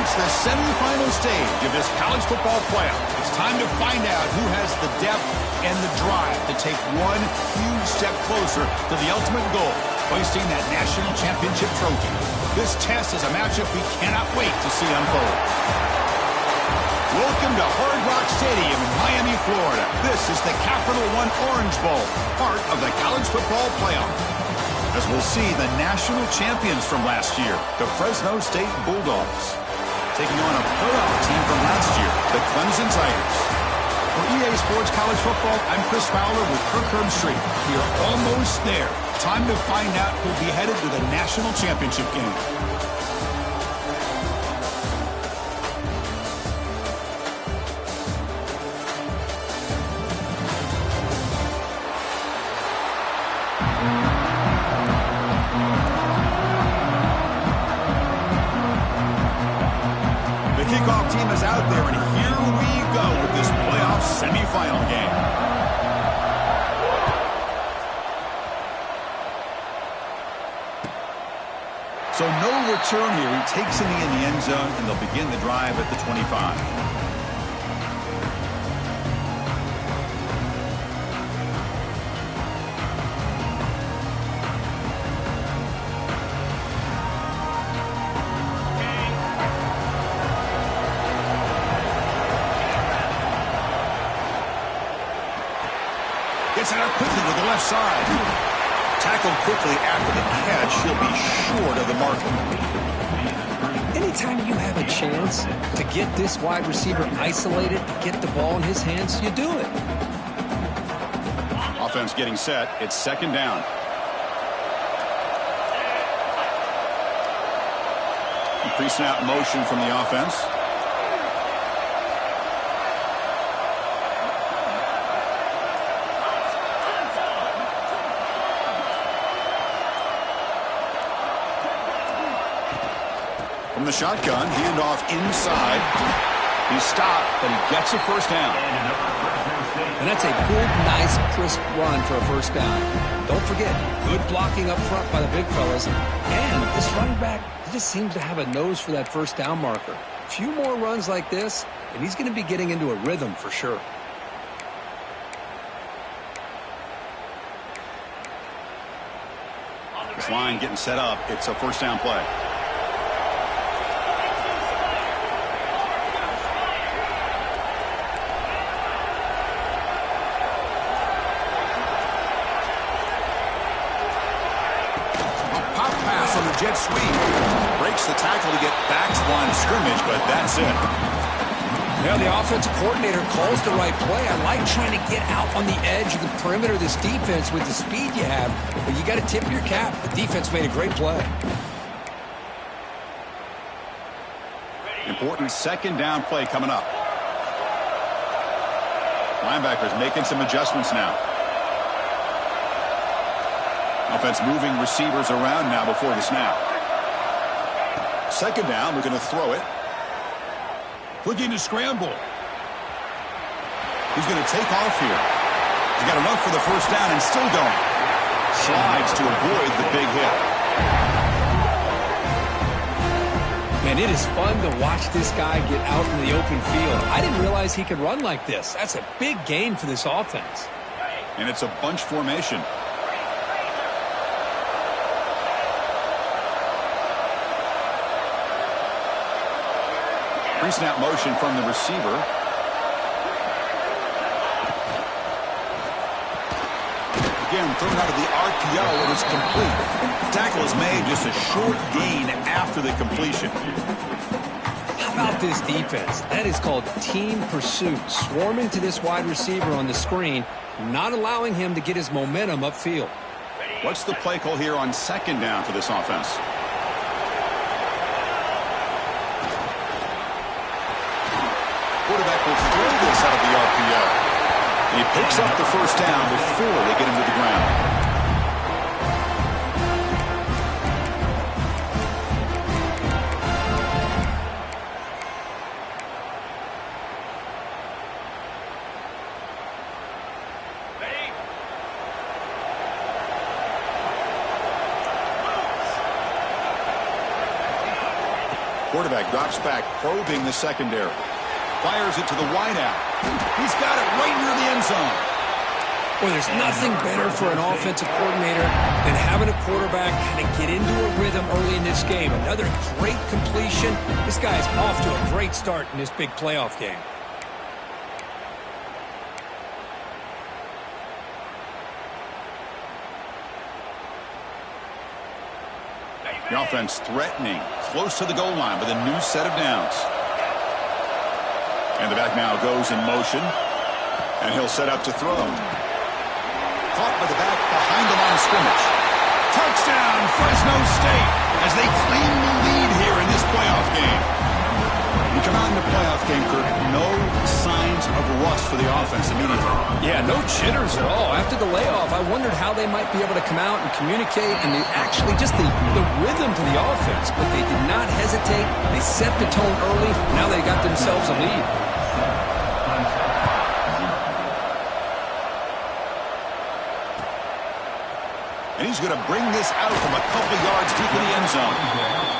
It's the semifinal stage of this college football playoff. It's time to find out who has the depth and the drive to take one huge step closer to the ultimate goal, hoisting that national championship trophy. This test is a matchup we cannot wait to see unfold. Welcome to Hard Rock Stadium in Miami, Florida. This is the Capital One Orange Bowl, part of the college football playoff. As we'll see the national champions from last year, the Fresno State Bulldogs, taking on a playoff team from last year, the Clemson Tigers. For EA Sports College Football, I'm Chris Fowler with Kirk Herbstreit. We are almost there. Time to find out who'll be headed to the national championship game. Kickoff team is out there, and here we go with this playoff semifinal game. So no return here. He takes it in the end zone, and they'll begin the drive at the 25. Gets it out quickly with the left side. Tackled quickly after the catch. He'll be short of the mark. Anytime you have a chance to get this wide receiver isolated, get the ball in his hands, you do it. Offense getting set. It's second down. Pre-snap motion from the offense. From the shotgun, handoff inside. He's stopped, but he gets a first down. And that's a good, nice, crisp run for a first down. Don't forget, good blocking up front by the big fellas. And this running back, he just seems to have a nose for that first down marker. A few more runs like this, and he's going to be getting into a rhythm for sure. This line getting set up. It's a first down play. Jet sweep. Breaks the tackle to get back to the line of scrimmage, but that's it. Yeah, the offensive coordinator calls the right play. I like trying to get out on the edge of the perimeter of this defense with the speed you have, but you got to tip your cap. The defense made a great play. Important second down play coming up. Linebackers making some adjustments now. Offense moving receivers around now before the snap. Second down, we're going to throw it. Looking to scramble. He's going to take off here. He's got enough for the first down and still going. Slides to avoid the big hit. Man, it is fun to watch this guy get out in the open field. I didn't realize he could run like this. That's a big gain for this offense. And it's a bunch formation. Pre-snap motion from the receiver. Again, thrown out of the RPO, and it's complete. The tackle is made, just a short gain after the completion. How about this defense? That is called team pursuit. Swarming to this wide receiver on the screen, not allowing him to get his momentum upfield. What's the play call here on second down for this offense? Quarterback will throw this out of the RPO. He picks up the first down before they get him to the ground. quarterback drops back, probing the secondary. Fires it to the wideout. He's got it right near the end zone. Well, there's nothing better for an offensive coordinator than having a quarterback kind of get into a rhythm early in this game. Another great completion. This guy's off to a great start in this big playoff game. The offense threatening, close to the goal line with a new set of downs. And the back now goes in motion. And he'll set up to throw. Caught by the back behind the line of scrimmage. Touchdown, Fresno State, as they claim the lead here in this playoff game. You come out in the playoff game, Kurt, no signs of rust for the offense immediately. Yeah, no jitters at all. After the layoff, I wondered how they might be able to come out and communicate and actually just the rhythm to the offense. But they did not hesitate. They set the tone early. Now they got themselves a lead. And he's going to bring this out from a couple yards deep in the end zone.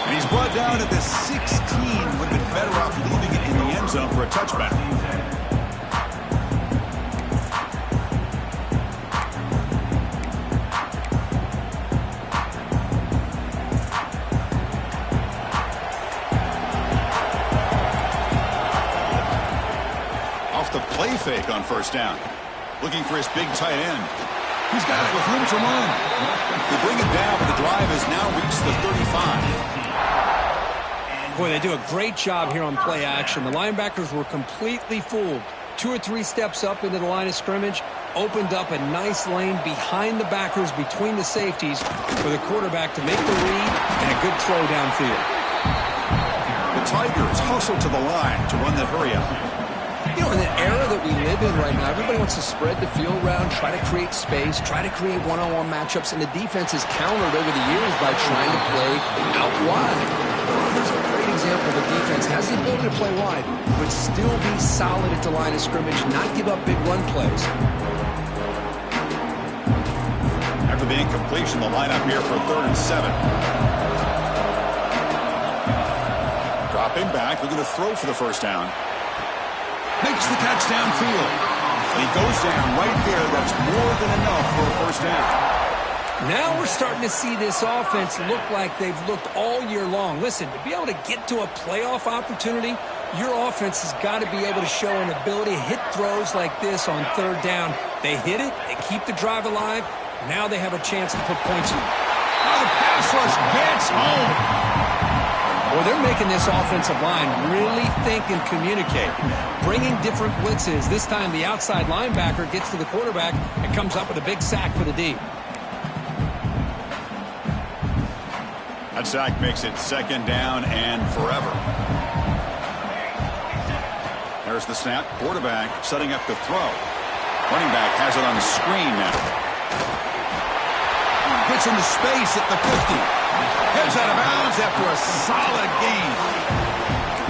And he's brought down at the 16. Would have been better off leaving it in the end zone for a touchback. Off the play fake on first down. Looking for his big tight end. He's got it with room to run. They bring it down, but the drive has now reached the 35. Boy, they do a great job here on play action. The linebackers were completely fooled. 2 or 3 steps up into the line of scrimmage, opened up a nice lane behind the backers, between the safeties, for the quarterback to make the read and a good throw downfield. The Tigers hustle to the line to run that hurry up. You know, in the era that we live in right now, everybody wants to spread the field around, try to create space, try to create one-on-one matchups, and the defense has countered over the years by trying to play out wide. Here's a great example of a defense has the ability to play wide, but still be solid at the line of scrimmage, not give up big run plays. After the incompletion, the lineup here for 3rd and 7. Dropping back, looking to throw for the first down. Makes the catch downfield. And he goes down right there. That's more than enough for a first down. Now we're starting to see this offense look like they've looked all year long. Listen, to be able to get to a playoff opportunity, your offense has got to be able to show an ability to hit throws like this on 3rd down. They hit it. They keep the drive alive. Now they have a chance to put points in. Now the pass rush gets home. Well, they're making this offensive line really think and communicate. Bringing different blitzes. This time the outside linebacker gets to the quarterback and comes up with a big sack for the D. That sack makes it 2nd down and forever. There's the snap. Quarterback setting up the throw. Running back has it on the screen now. Gets into space at the 50. Heads out of bounds after a solid gain.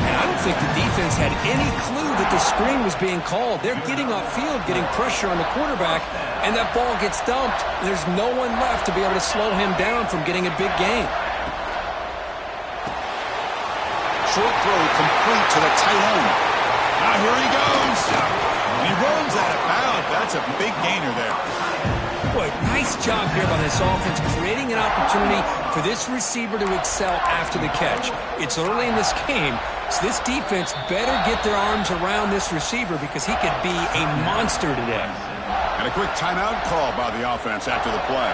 And I don't think the defense had any clue that the screen was being called. They're getting upfield, getting pressure on the quarterback, and that ball gets dumped. There's no one left to be able to slow him down from getting a big gain. Short throw complete to the tight end. Now here he goes. He runs out of bounds. That's a big gainer there. Boy, nice job here by this offense, creating an opportunity for this receiver to excel after the catch. It's early in this game, so this defense better get their arms around this receiver because he could be a monster today. And a quick timeout call by the offense after the play.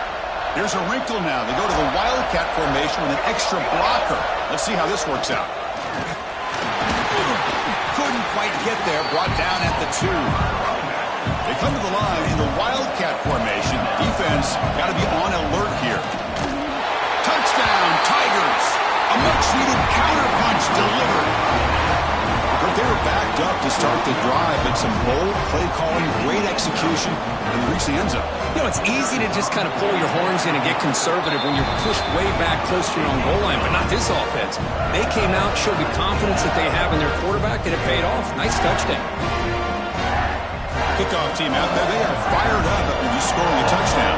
Here's a wrinkle now. They go to the Wildcat formation with an extra blocker. Let's see how this works out. Couldn't quite get there, brought down at the 2. They come to the line in the Wildcat formation. Defense got to be on alert here. Touchdown, Tigers. A much-needed counterpunch delivered. But they were backed up to start the drive, but some bold play calling, great execution, and they reached the end zone. You know, it's easy to just kind of pull your horns in and get conservative when you're pushed way back close to your own goal line, but not this offense. They came out, showed the confidence that they have in their quarterback, and it paid off. Nice touchdown. Kickoff team out there, they are fired up after just scoring a touchdown.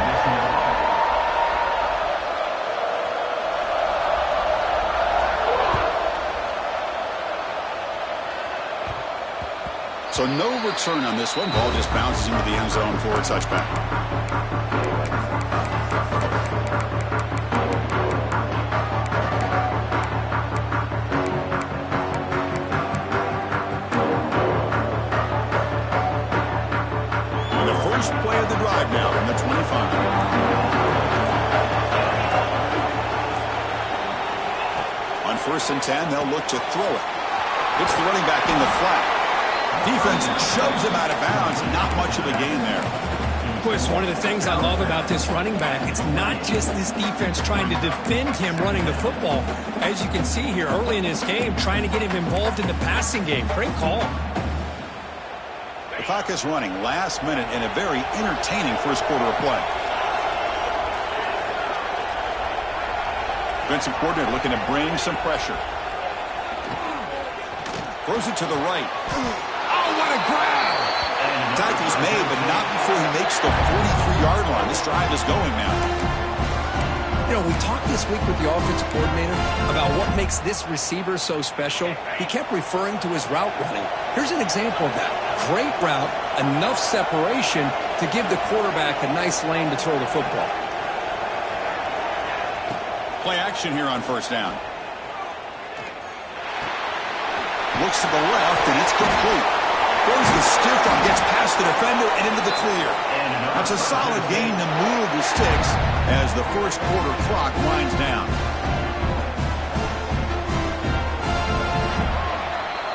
So no return on this one. Ball just bounces into the end zone for a touchback. And the first play of the drive now from the 25. On 1st and 10, they'll look to throw it. It's the running back in the flat. Defense shoves him out of bounds. Not much of a gain there. Chris, one of the things I love about this running back, it's not just this defense trying to defend him running the football. As you can see here early in this game, trying to get him involved in the passing game. Great call. The clock is running last minute in a very entertaining first quarter of play. Defensive coordinator looking to bring some pressure. Throws it to the right. Oh, what a grab! Tackle's made, but not before he makes the 43-yard line. This drive is going now. You know, we talked this week with the offensive coordinator about what makes this receiver so special. He kept referring to his route running. Here's an example of that. Great route, enough separation to give the quarterback a nice lane to throw the football. Play action here on 1st down. Looks to the left, and it's complete. Goes the stiff arm, gets past the defender and into the clear. That's a solid gain to move the sticks as the first quarter clock winds down.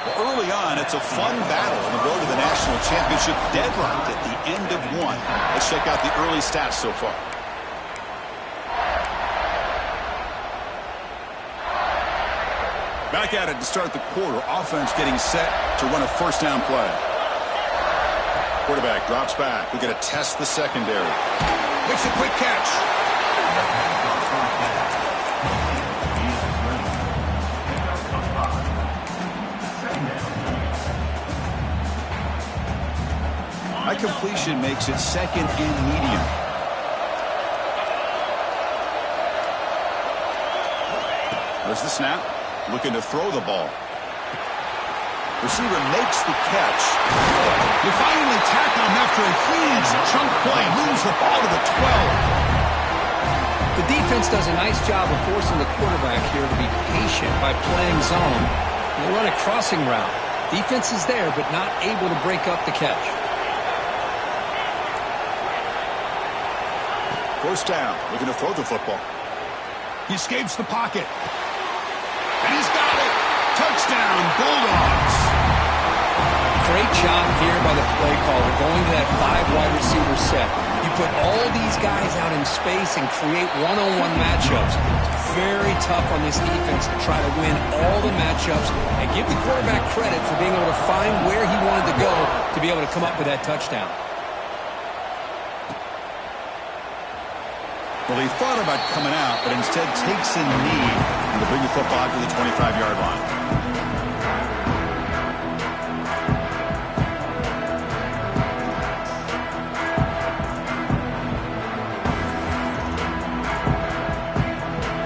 Well, early on, it's a fun battle on the road to the national championship, deadlocked at the end of one. Let's check out the early stats so far. Back at it to start the quarter. Offense getting set to run a 1st down play. Quarterback drops back. We're going to test the secondary. Makes a quick catch. That completion makes it 2nd and medium. There's the snap. Looking to throw the ball. Receiver makes the catch. You finally tackle him after a huge chunk play. Moves the ball to the 12. The defense does a nice job of forcing the quarterback here to be patient by playing zone. They run a crossing route. Defense is there, but not able to break up the catch. 1st down. Looking to throw the football. He escapes the pocket. And he's got it. Touchdown, Bulldogs. Great job here by the play caller going to that 5 wide receiver set. You put all these guys out in space and create one-on-one matchups. It's very tough on this defense to try to win all the matchups and give the quarterback credit for being able to find where he wanted to go to be able to come up with that touchdown. Well, he thought about coming out, but instead takes a knee to bring the football to the 25-yard line.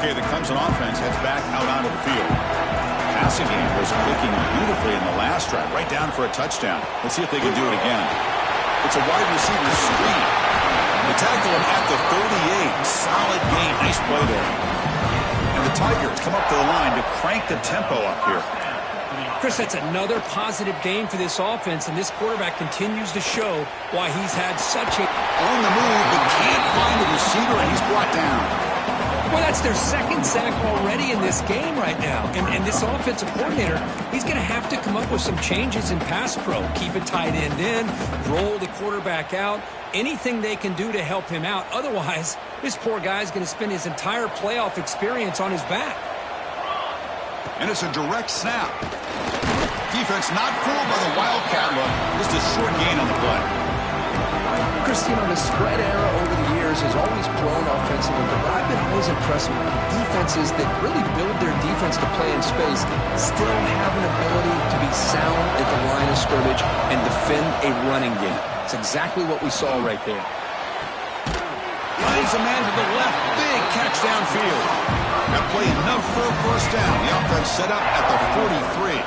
Okay, that comes on offense, heads back out onto the field. Passing game was clicking beautifully in the last drive, right down for a touchdown. Let's see if they can do it again. It's a wide receiver screen. They tackle him at the 38. Solid gain. Nice play there. And the Tigers come up to the line to crank the tempo up here. Chris, that's another positive game for this offense, and this quarterback continues to show why he's had such a... On the move, but can't find the receiver, and he's brought down. Well, that's their 2nd sack already in this game right now. And this offensive coordinator, he's going to have to come up with some changes in pass pro. Keep a tight end in, roll the quarterback out, anything they can do to help him out. Otherwise, this poor guy's going to spend his entire playoff experience on his back. And it's a direct snap. Defense not fooled by the Wildcat look. Just a short gain on the play. Christine, the spread era over the years has always grown offensively, but I've been always impressed with defenses that really build their defense to play in space, still have an ability to be sound at the line of scrimmage and defend a running game. It's exactly what we saw right there. Finds a man to the left. Big catch downfield. That play enough for a 1st down. The offense set up at the 43.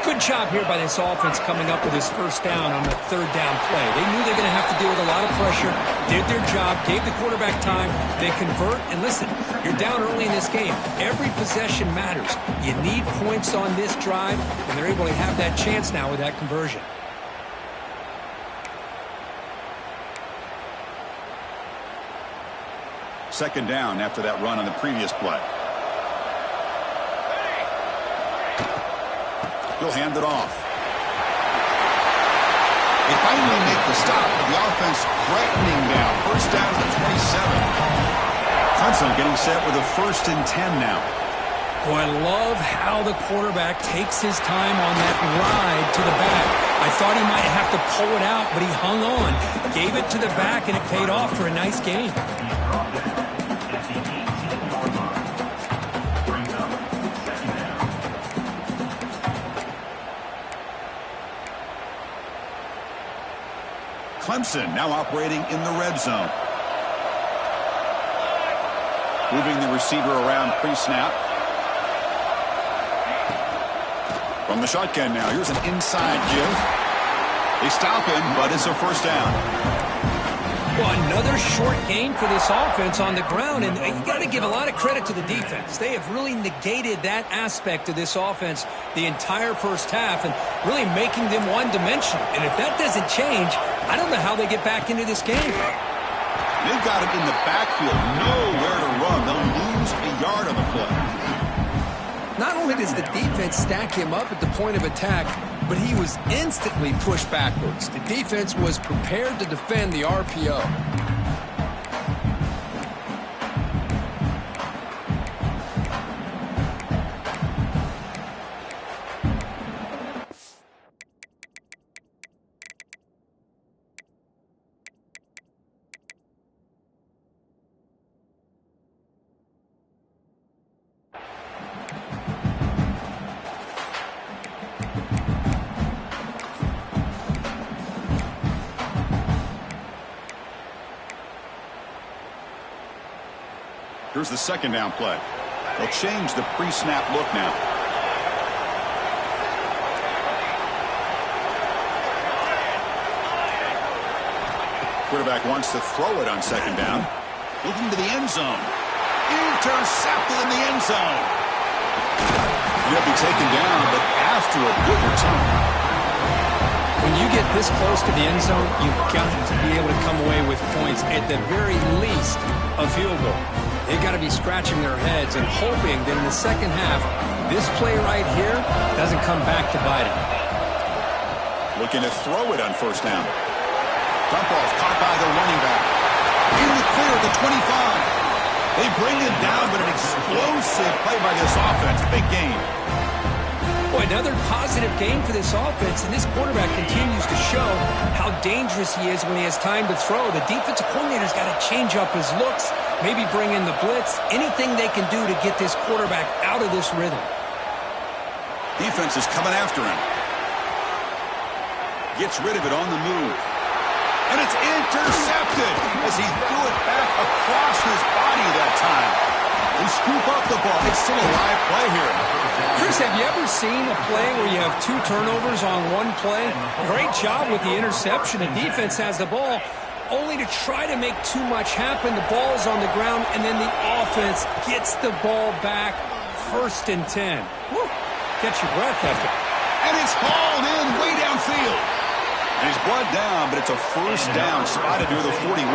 Good job here by this offense coming up with his first down on the third down play. They knew they were going to have to deal with a lot of pressure, did their job, gave the quarterback time. They convert, and listen, you're down early in this game. Every possession matters. You need points on this drive, and they're able to have that chance now with that conversion. Second down after that run on the previous play. He'll hand it off. They finally make the stop, but the offense threatening now. First down to the 27. Clemson getting set with a 1st and 10 now. Boy, I love how the quarterback takes his time on that ride to the back. I thought he might have to pull it out, but he hung on. Gave it to the back, and it paid off for a nice gain. Clemson now operating in the red zone. Moving the receiver around pre-snap. From the shotgun now, here's an inside give. They stop him, but it's a first down. Well, another short gain for this offense on the ground, and you got to give a lot of credit to the defense. They have really negated that aspect of this offense the entire first half and really making them one-dimensional. And if that doesn't change, I don't know how they get back into this game. They've got him in the backfield, nowhere to run. They'll lose a yard on the play. Not only does the defense stack him up at the point of attack, but he was instantly pushed backwards. The defense was prepared to defend the RPO. Here's the second down play. They'll change the pre-snap look now. Quarterback wants to throw it on second down. Looking to the end zone. Intercepted in the end zone. He'll be taken down, but after a good return. When you get this close to the end zone, you've got to be able to come away with points, at the very least, a field goal. They've got to be scratching their heads and hoping that in the second half, this play right here doesn't come back to bite them. Looking to throw it on first down. Dump off caught by the running back. In the clear at the 25. They bring it down, but an explosive play by this offense. Big game. Boy, another positive game for this offense, and this quarterback continues to show how dangerous he is when he has time to throw. The defensive coordinator's got to change up his looks, maybe bring in the blitz, anything they can do to get this quarterback out of this rhythm. Defense is coming after him. Gets rid of it on the move. And it's intercepted as he threw it back across his body that time. They scoop up the ball. It's still a live play here. Chris, have you ever seen a play where you have 2 turnovers on one play? Great job with the interception. The defense has the ball, only to try to make too much happen. The ball's on the ground, and then the offense gets the ball back. 1st and 10. Woo. Catch your breath after. And it's hauled in way downfield. And he's brought down, but it's a first down spotted near the 41.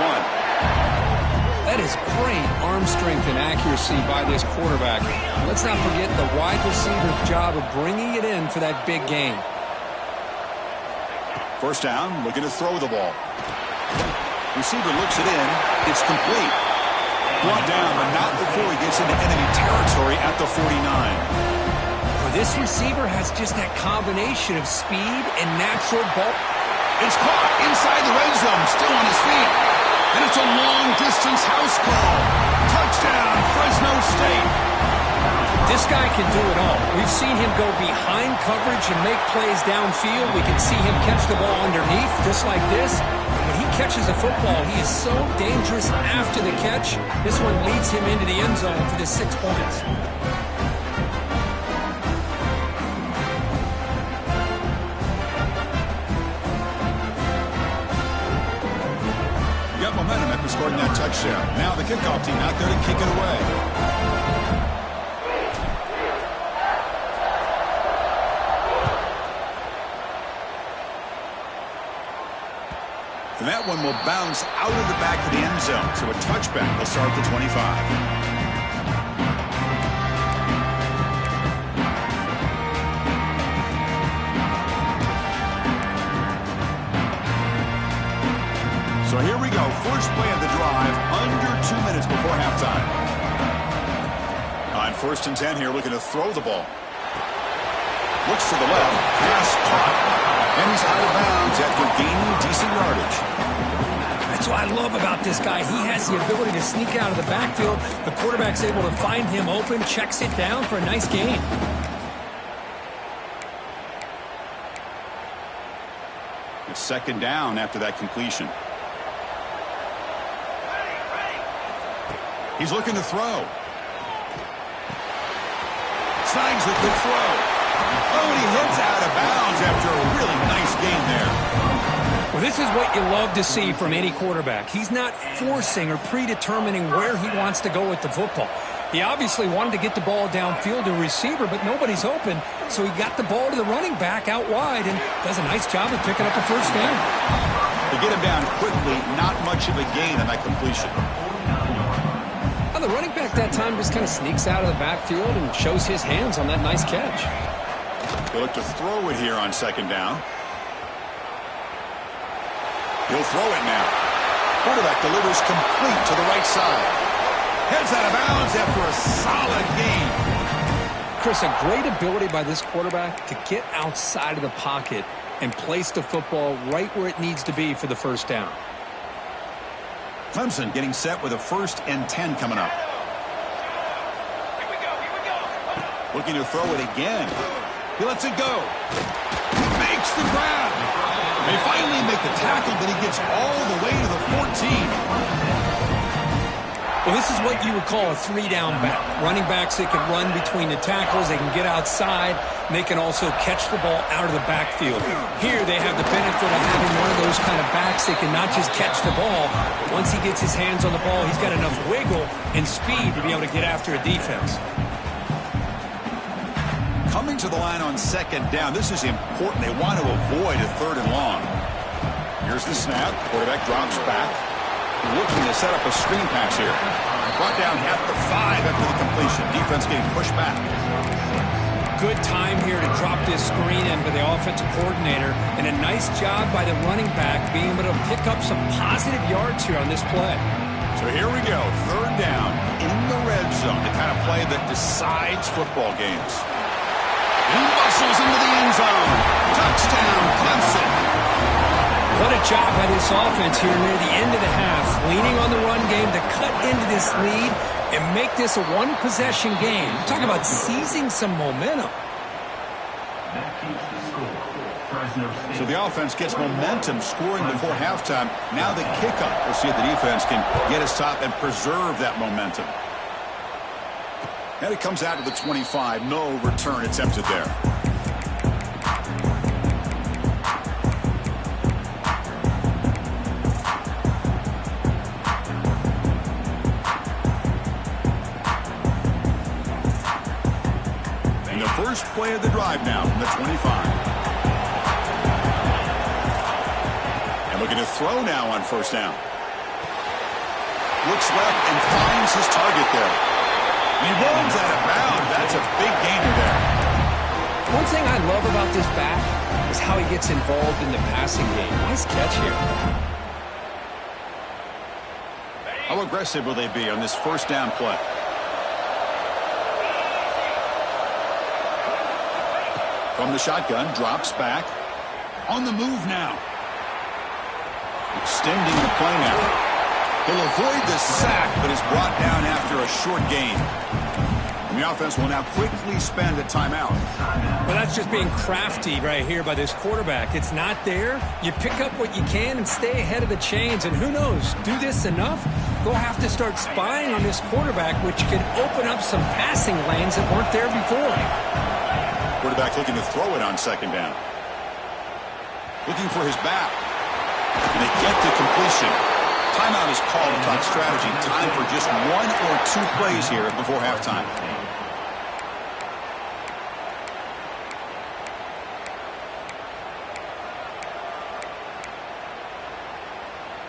That is great arm strength and accuracy by this quarterback. Let's not forget the wide receiver's job of bringing it in for that big game. First down, looking to throw the ball. Receiver looks it in. It's complete. Brought down, but not before he gets into enemy territory at the 49. Well, this receiver has just that combination of speed and natural ball. It's caught inside the red zone, still on his feet. And it's a long-distance house call. Touchdown, Fresno State. This guy can do it all. We've seen him go behind coverage and make plays downfield. We can see him catch the ball underneath, just like this. When he catches a football, he is so dangerous after the catch. This one leads him into the end zone for the 6 points. momentum after scoring that touchdown. Now the kickoff team out there to kick it away. And that one will bounce out of the back of the end zone. So a touchback will start at the 25. So here we go, first play of the drive, under 2 minutes before halftime. On 1st and 10 here, looking to throw the ball. Looks to the left, pass caught, and he's out of bounds after gaining decent yardage. That's what I love about this guy. He has the ability to sneak out of the backfield. The quarterback's able to find him open, checks it down for a nice gain. It's 2nd down after that completion. He's looking to throw. Signs with the throw. Oh, and he hits out of bounds after a really nice gain there. Well, this is what you love to see from any quarterback. He's not forcing or predetermining where he wants to go with the football. He obviously wanted to get the ball downfield to a receiver, but nobody's open, so he got the ball to the running back out wide and does a nice job of picking up the first down. To get him down quickly, not much of a gain on that completion. The running back that time just kind of sneaks out of the backfield and shows his hands on that nice catch. He'll look to throw it here on 2nd down. He'll throw it now. Quarterback delivers complete to the right side. Heads out of bounds after a solid gain. Chris, a great ability by this quarterback to get outside of the pocket and place the football right where it needs to be for the first down. Clemson getting set with a 1st and 10 coming up. Here we go. Looking to throw it again. He lets it go. Makes the grab. They finally make the tackle, but he gets all the way to the 14. Well, this is what you would call a 3-down back. Running backs, they can run between the tackles, they can get outside, and they can also catch the ball out of the backfield. Here, they have the benefit of having one of those kind of backs. They can not just catch the ball. Once he gets his hands on the ball, he's got enough wiggle and speed to be able to get after a defense. Coming to the line on 2nd down. This is important. They want to avoid a 3rd and long. Here's the snap. Quarterback drops back. Looking to set up a screen pass here. Brought down at the 5 after the completion. Defense getting pushed back. Good time here to drop this screen in for the offensive coordinator, and a nice job by the running back being able to pick up some positive yards here on this play. So here we go. 3rd down in the red zone. The kind of play that decides football games. He muscles into the end zone. Touchdown, Clemson. What a job by this offense here near the end of the half, leaning on the run game to cut into this lead and make this a one-possession game. Talk about seizing some momentum. So the offense gets momentum scoring before halftime. Now the kickoff. We'll see if the defense can get us top and preserve that momentum. And it comes out to the 25. No return attempted there. First play of the drive now from the 25. And looking to throw now on 1st down. Looks left and finds his target there. He rolls out of bounds. That's a big gainer there. One thing I love about this back is how he gets involved in the passing game. Nice catch here. How aggressive will they be on this 1st down play? From the shotgun, drops back. On the move now. Extending the play now. He'll avoid the sack, but is brought down after a short gain. And the offense will now quickly spend a timeout. Well, that's just being crafty right here by this quarterback. It's not there. You pick up what you can and stay ahead of the chains. And who knows, do this enough, they'll have to start spying on this quarterback, which could open up some passing lanes that weren't there before. Quarterback looking to throw it on 2nd down. Looking for his back. And they get to completion. timeout is called to talk strategy. Time for just 1 or 2 plays here before halftime.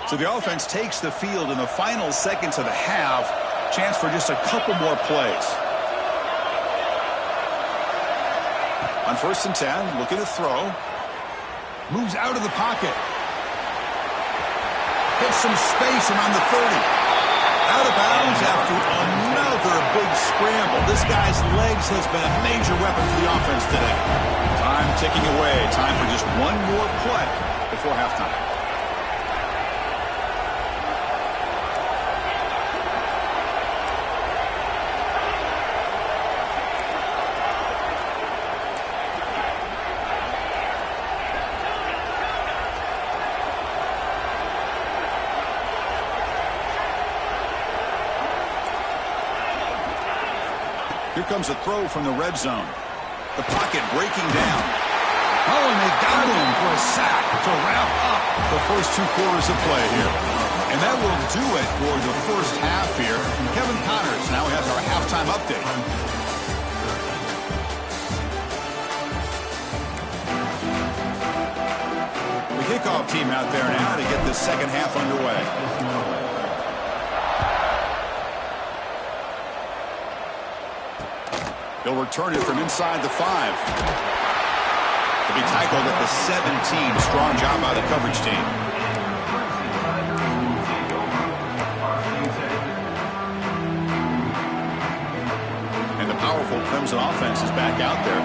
So the offense takes the field in the final seconds of the half. Chance for just a couple more plays. On 1st and 10, looking to throw. Moves out of the pocket. Gets some space around the 30. Out of bounds after another big scramble. This guy's legs has been a major weapon for the offense today. Time ticking away. Time for just 1 more play before halftime. Here comes a throw from the red zone. The pocket breaking down. Oh, and they got him for a sack to wrap up the first 2 quarters of play here. And that will do it for the first half here. Kevin Connors now has our halftime update. The kickoff team out there now to get this second half underway. He'll return it from inside the 5. To be tackled at the 17. Strong job by the coverage team. And the powerful Crimson offense is back out there,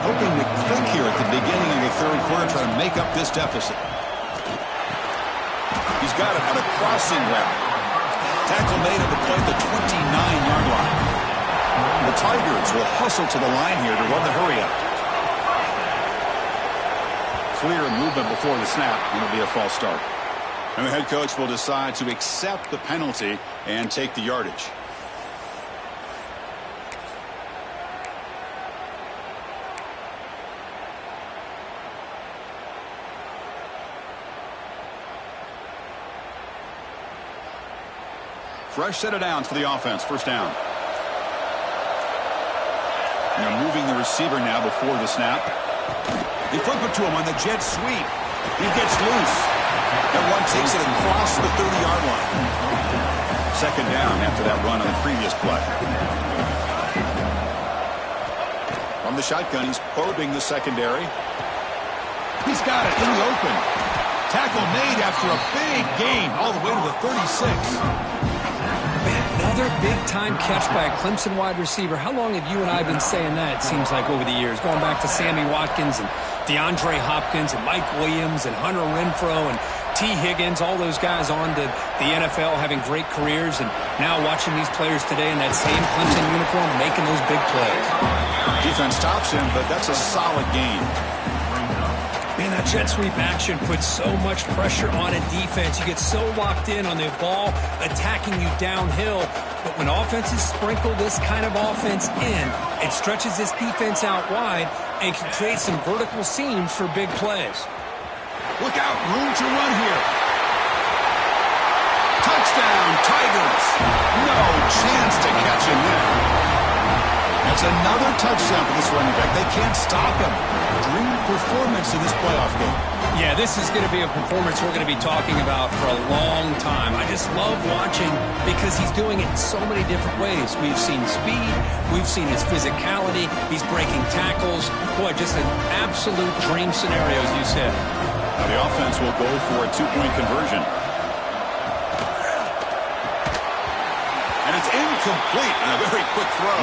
hoping to click here at the beginning of the 3rd quarter, trying to make up this deficit. He's got it at a crossing route. Tackle made at the play at the 29-yard line. The Tigers will hustle to the line here to run the hurry-up. Clear movement before the snap, and it'll be a false start. And the head coach will decide to accept the penalty and take the yardage. Fresh set of downs for the offense. First down. And they're moving the receiver now before the snap. They flip it to him on the jet sweep. He gets loose. That one takes it across the 30-yard line. Second down after that run on the previous play. From the shotgun, he's probing the secondary. He's got it in the open. Tackle made after a big gain all the way to the 36. Another big-time catch by a Clemson wide receiver. How long have you and I been saying that, it seems like, over the years? Going back to Sammy Watkins and DeAndre Hopkins and Mike Williams and Hunter Renfrow and T. Higgins, all those guys on to the NFL having great careers, and now watching these players today in that same Clemson uniform making those big plays. Defense stops him, but that's a solid gain. Man, that jet sweep action puts so much pressure on a defense. You get so locked in on the ball attacking you downhill. But when offenses sprinkle this kind of offense in, it stretches this defense out wide and can create some vertical seams for big plays. Look out, room to run here. Touchdown, Tigers. No chance to catch him there. That's another touchdown for this running back. They can't stop him. Dream performance in this playoff game. Yeah, this is going to be a performance we're going to be talking about for a long time. I just love watching because he's doing it in so many different ways. We've seen speed. We've seen his physicality. He's breaking tackles. Boy, just an absolute dream scenario, as you said. Now the offense will go for a 2-point conversion. And it's incomplete on a very quick throw.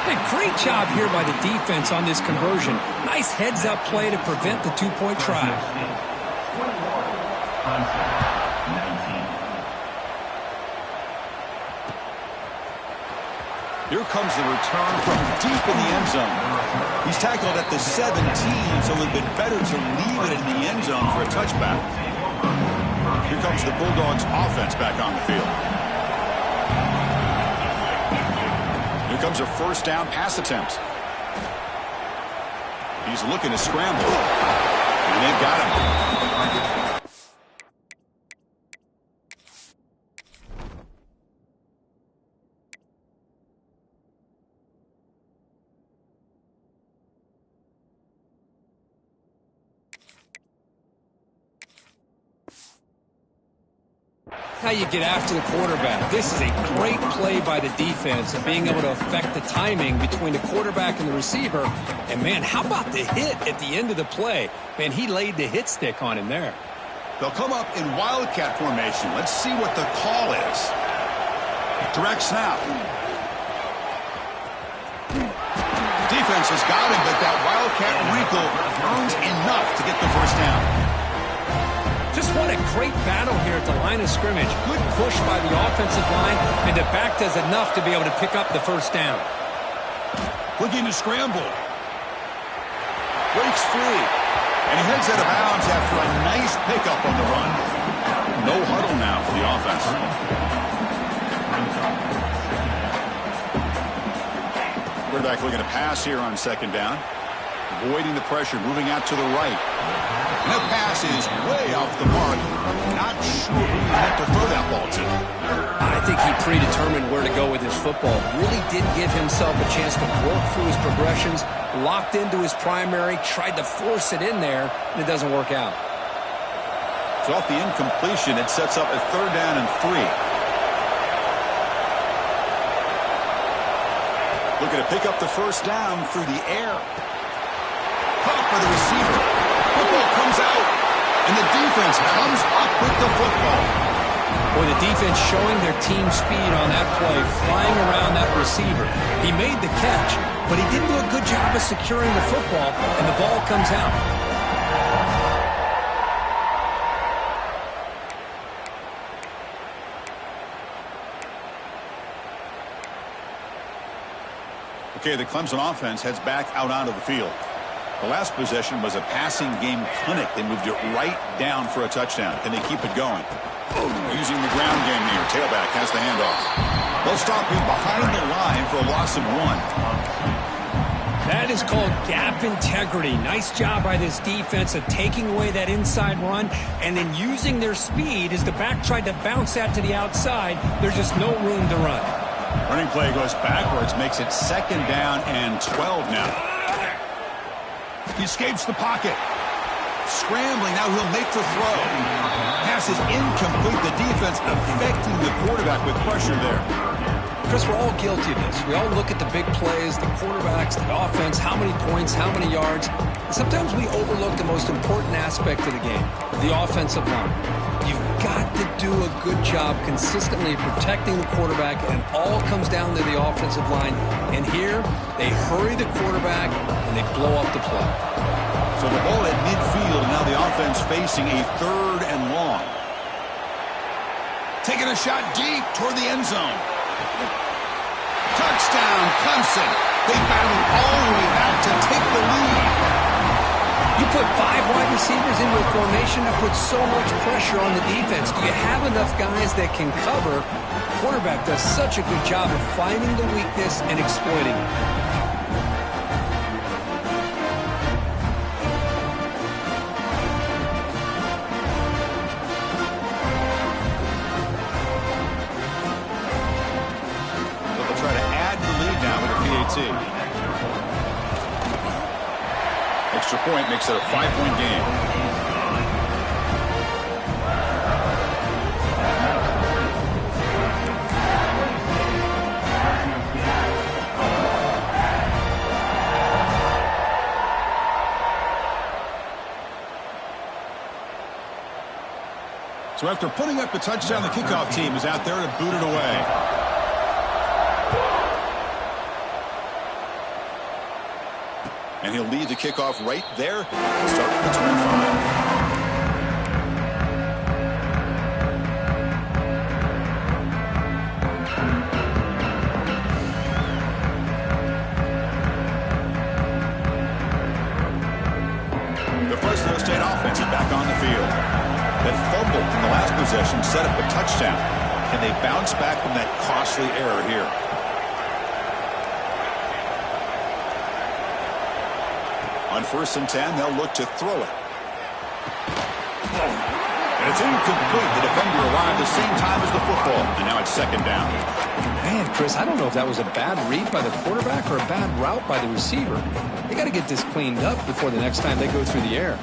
A great job here by the defense on this conversion. Nice heads-up play to prevent the 2-point try. Here comes the return from deep in the end zone. He's tackled at the 17, so it would have been better to leave it in the end zone for a touchback. Here comes the Bulldogs offense back on the field. Here comes a first down pass attempt. He's looking to scramble. And they've got him. How you get after the quarterback. This is a great play by the defense and being able to affect the timing between the quarterback and the receiver. And, man, how about the hit at the end of the play? Man, he laid the hit stick on him there. They'll come up in wildcat formation. Let's see what the call is. Direct snap. Defense has got him, but that wildcat wrinkle earns enough to get the first down. Just what a great battle here at the line of scrimmage. Good push by the offensive line, and the back does enough to be able to pick up the first down. Looking to scramble. Breaks free. And he heads out of bounds after a nice pickup on the run. No huddle now for the offense. Quarterback looking to pass here on second down. Avoiding the pressure, moving out to the right. And that pass is way off the mark. Not sure who he meant to throw that ball to. I think he predetermined where to go with his football. Really didn't give himself a chance to work through his progressions. Locked into his primary, tried to force it in there, and it doesn't work out. So off the incompletion, it sets up a 3rd down and 3. Looking to pick up the first down through the air. Caught by the receiver. Football comes out, and the defense comes up with the football. Boy, the defense showing their team speed on that play, flying around that receiver. He made the catch, but he didn't do a good job of securing the football, and the ball comes out. Okay, the Clemson offense heads back out onto the field. The last possession was a passing game clinic. They moved it right down for a touchdown. Can they keep it going? Using the ground game here. Tailback has the handoff. They'll stop him behind the line for a loss of 1. That is called gap integrity. Nice job by this defense of taking away that inside run and then using their speed as the back tried to bounce that to the outside. There's just no room to run. Running play goes backwards, makes it 2nd down and 12 now. He escapes the pocket. Scrambling, now he'll make the throw. Pass is incomplete. The defense affecting the quarterback with pressure there. Chris, we're all guilty of this. We all look at the big plays, the quarterbacks, the offense, how many points, how many yards. And sometimes we overlook the most important aspect of the game, the offensive line. You've got to do a good job consistently protecting the quarterback, and it all comes down to the offensive line. And here, they hurry the quarterback, and they blow up the play. So the ball at midfield, and now the offense facing a 3rd and long. Taking a shot deep toward the end zone. Touchdown, Clemson. They battled all the way back to take the lead. You put 5 wide receivers into a formation that puts so much pressure on the defense. Do you have enough guys that can cover? The quarterback does such a good job of finding the weakness and exploiting it. Extra point makes it a 5-point game. So after putting up a touchdown, the kickoff team is out there to boot it away. And he'll lead the kickoff right there. Start with the 25. The Fresno State offense is back on the field. That fumble from the last possession set up a touchdown. Can they bounce back from that costly error here? On 1st and 10, they'll look to throw it. And it's incomplete. The defender arrived the same time as the football. And now it's 2nd down. Man, Chris, I don't know if that was a bad read by the quarterback or a bad route by the receiver. They got to get this cleaned up before the next time they go through the air.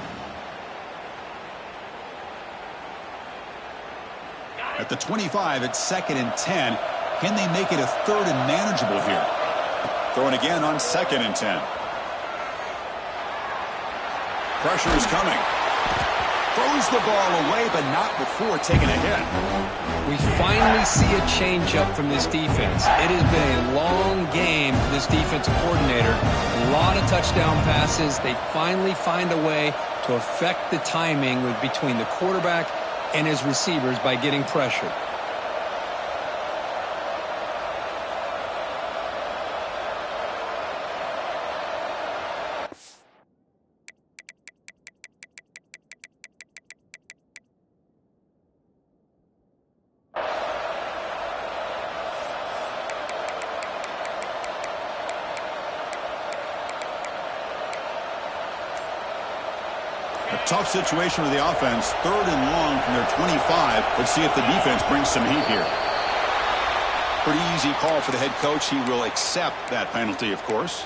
At the 25, it's 2nd and 10. Can they make it a 3rd and manageable here? Throwing again on 2nd and 10. Pressure is coming. Throws the ball away, but not before taking a hit. We finally see a change-up from this defense. It has been a long game for this defensive coordinator. A lot of touchdown passes. They finally find a way to affect the timing between the quarterback and his receivers by getting pressure. Tough situation for the offense. 3rd and long from their 25. Let's see if the defense brings some heat here. Pretty easy call for the head coach. He will accept that penalty, of course.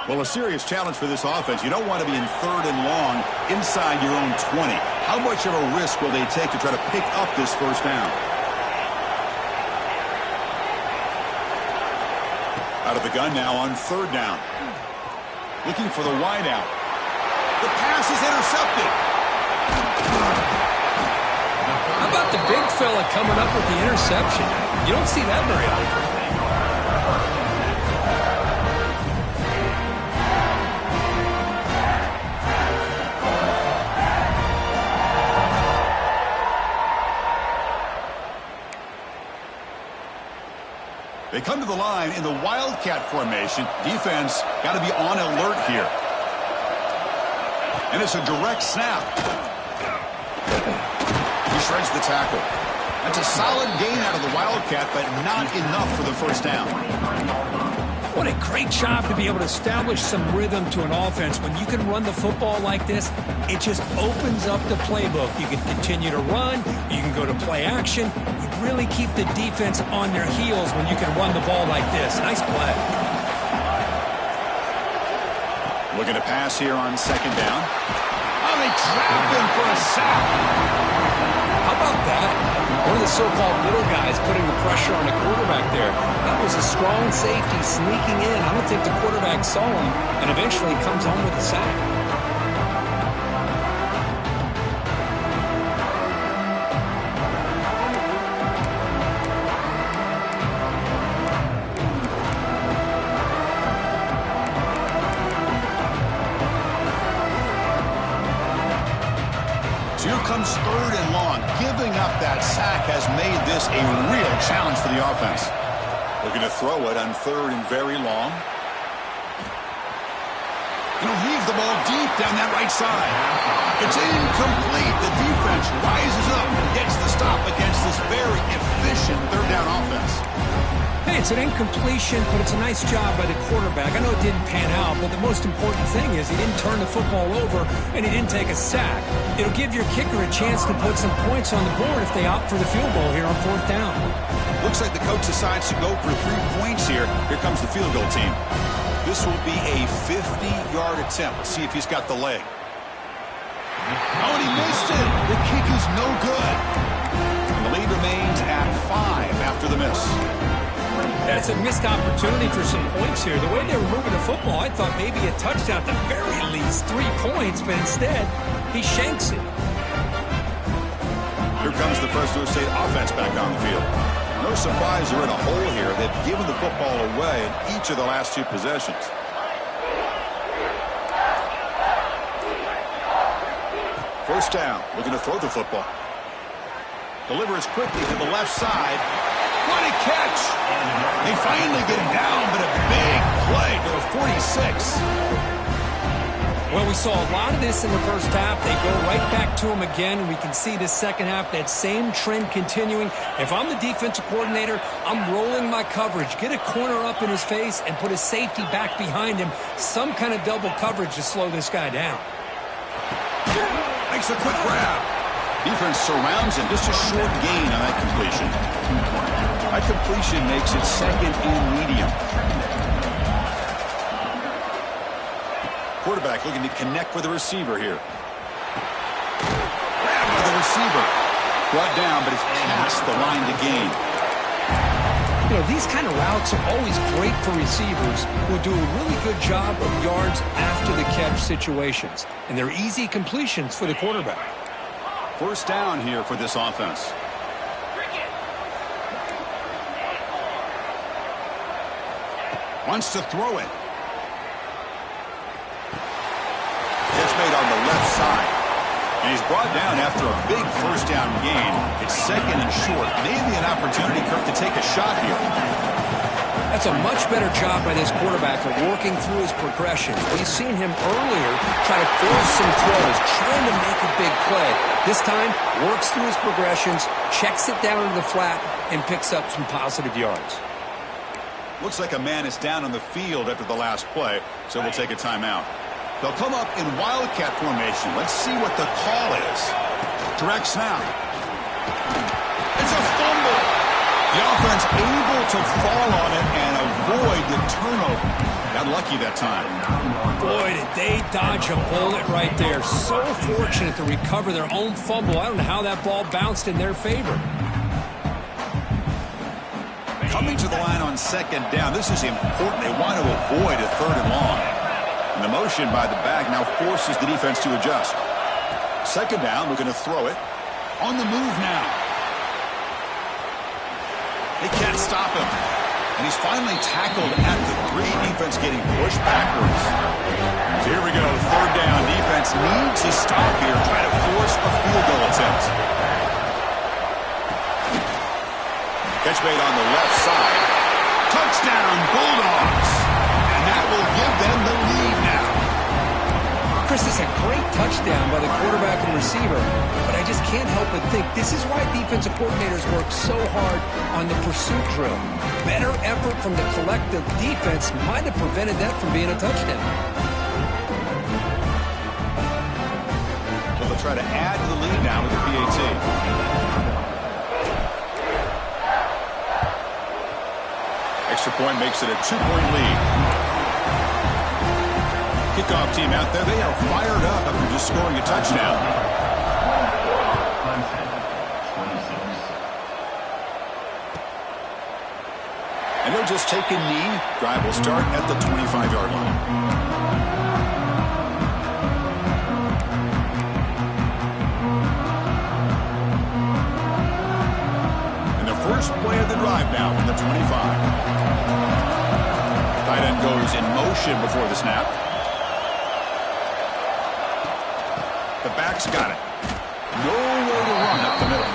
Well, a serious challenge for this offense. You don't want to be in 3rd and long inside your own 20. How much of a risk will they take to try to pick up this 1st down? Out of the gun now on 3rd down. Looking for the wide out. The pass is intercepted. How about the big fella coming up with the interception? You don't see that very often. They come to the line in the Wildcat formation. Defense got to be on alert here. And it's a direct snap. He shreds the tackle. That's a solid gain out of the Wildcat, but not enough for the 1st down. What a great job to be able to establish some rhythm to an offense. When you can run the football like this, it just opens up the playbook. You can continue to run. You can go to play action. You really keep the defense on their heels when you can run the ball like this. Nice play. Looking to pass here on 2nd down. Oh, they trapped him for a sack. How about that? One of the so-called little guys putting the pressure on the quarterback there. That was a strong safety sneaking in. I don't think the quarterback saw him, and eventually comes home with a sack. So here comes 3rd and long. Giving up that sack has made this a real challenge for the offense. Looking to throw it on 3rd and very long. He'll leave the ball deep down that right side. It's incomplete. The defense rises up and gets the stop against this very efficient 3rd down offense. Hey, it's an incompletion, but it's a nice job by the quarterback. I know it didn't pan out, but the most important thing is he didn't turn the football over and he didn't take a sack. It'll give your kicker a chance to put some points on the board if they opt for the field goal here on 4th down. Looks like the coach decides to go for 3 points here. Here comes the field goal team. This will be a 50-yard attempt. Let's see if he's got the leg. Oh, and he missed it. The kick is no good. And the lead remains at 5 after the miss. That's a missed opportunity for some points here. The way they were moving the football, I thought maybe a touchdown, at the very least 3 points, but instead, he shanks it. Here comes the Fresno State offense back on the field. No surprise they're in a hole here. They've given the football away in each of the last 2 possessions. First down, looking to throw the football. Delivers quickly to the left side. What a catch! They finally get him down, but a big play to the 46. Well, we saw a lot of this in the first half. They go right back to him again, and we can see the second half, that same trend continuing. If I'm the defensive coordinator, I'm rolling my coverage. Get a corner up in his face and put his safety back behind him. Some kind of double coverage to slow this guy down. Makes a quick grab. Defense surrounds him. Just a short gain on that completion. That completion makes it 2nd and medium. quarterback looking to connect with the receiver here. Grabbed by the receiver. Brought down, but it's past the line to gain. You know, these kind of routes are always great for receivers who do a really good job of yards after the catch situations. And they're easy completions for the quarterback. First down here for this offense. Wants to throw it. Catch made on the left side. And he's brought down after a big first down gain. It's second and short. Maybe an opportunity, Kirk, to take a shot here. That's a much better job by this quarterback of working through his progressions. We've seen him earlier try to force some throws, trying to make a big play. This time, works through his progressions, checks it down to the flat, and picks up some positive yards. Looks like a man is down on the field after the last play, so we'll take a timeout. They'll come up in wildcat formation. Let's see what the call is. Direct snap. It's a fumble. The offense able to fall on it and avoid the turnover. Got lucky that time. Boy, did they dodge a bullet right there. So fortunate to recover their own fumble. I don't know how that ball bounced in their favor. Coming to the line on second down. This is important. They want to avoid a third and long. And the motion by the back now forces the defense to adjust. Second down, we're going to throw it. On the move now. They can't stop him. And he's finally tackled at the 3. Defense getting pushed backwards. So here we go. Third down. Defense needs to stop here. Try to force a field goal attempt. Catch made on the left side. Touchdown, Bulldogs. And that will give them the lead now. Chris, is a great touchdown by the quarterback and receiver, but I just can't help but think this is why defensive coordinators work so hard on the pursuit drill. Better effort from the collective defense might have prevented that from being a touchdown. So they'll try to add to the lead now with the PAT. Extra point makes it a 2-point lead. Kickoff team out there. They are fired up after just scoring a touchdown. And they'll just take a knee. Drive will start at the 25-yard line. First play of the drive now from the 25. Tight end goes in motion before the snap. The back's got it. Nowhere to run up the middle.